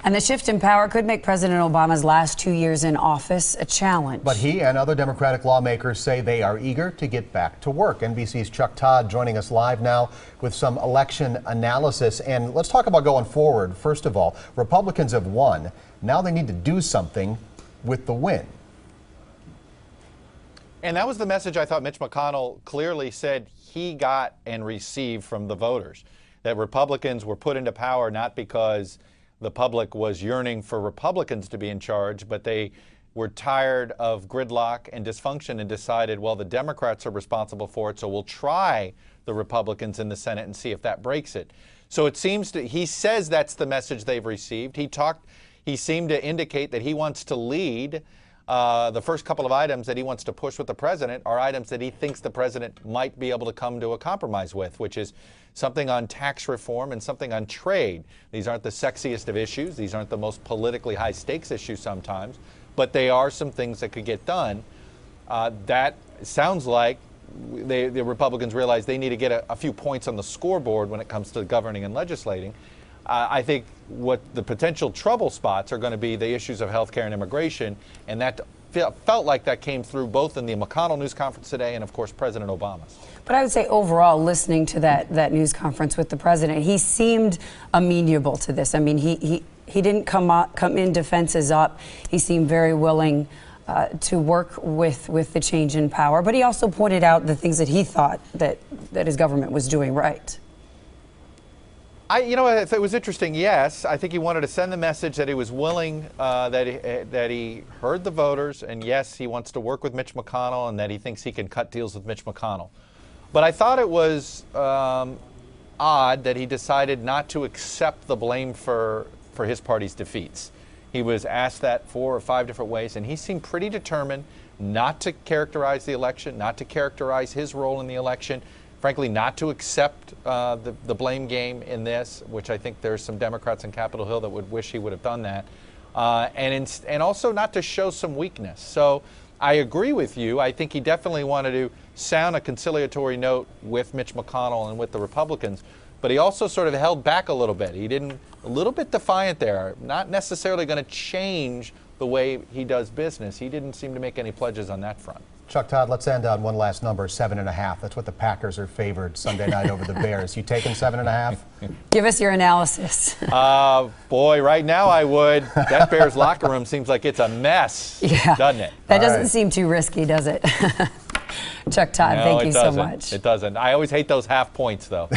And the shift in power could make President Obama's last 2 years in office a challenge. But he and other Democratic lawmakers say they are eager to get back to work. NBC's Chuck Todd joining us live now with some election analysis. And let's talk about going forward. First of all, Republicans have won. Now they need to do something with the win. And that was the message I thought Mitch McConnell clearly said he got and received from the voters, that Republicans were put into power not because the public was yearning for Republicans to be in charge, but they were tired of gridlock and dysfunction and decided, well, the Democrats are responsible for it, so we'll try the Republicans in the Senate and see if that breaks it. So it seems to, he says that's the message they've received. He seemed to indicate that he wants to lead. The first couple of items that he wants to push with the president are items that he thinks the president might be able to come to a compromise with, which is something on tax reform and something on trade. These aren't the sexiest of issues. These aren't the most politically high stakes issues sometimes, but they are some things that could get done. That sounds like the Republicans realize they need to get a few points on the scoreboard when it comes to governing and legislating. I think what the potential trouble spots are going to be the issues of health care and immigration, and that felt like that came through both in the McConnell news conference today and, of course, President Obama's. But I would say overall, listening to that news conference with the president, he seemed amenable to this. I mean, he didn't come in defenses up. He seemed very willing to work with the change in power. But he also pointed out the things that he thought that his government was doing right. It was interesting. Yes, I think he wanted to send the message that he was willing, that he heard the voters, and yes, he wants to work with Mitch McConnell, and that he thinks he can cut deals with Mitch McConnell. But I thought it was odd that he decided not to accept the blame for his party's defeats. He was asked that 4 or 5 different ways, and he seemed pretty determined not to characterize the election, not to characterize his role in the election. Frankly, not to accept the blame game in this, which I think there's some Democrats in Capitol Hill that would wish he would have done that, and also not to show some weakness. So I agree with you. I think he definitely wanted to sound a conciliatory note with Mitch McConnell and with the Republicans, but he also sort of held back a little bit. He didn't, a little bit defiant there, not necessarily going to change the way he does business. He didn't seem to make any pledges on that front. Chuck Todd, let's end on one last number, 7.5. That's what the Packers are favored Sunday night over the Bears. You taking 7.5? Give us your analysis. Boy, right now I would. That Bears locker room seems like it's a mess, doesn't it? That doesn't seem too risky, does it? Chuck Todd, thank you so much. It doesn't. I always hate those half points, though.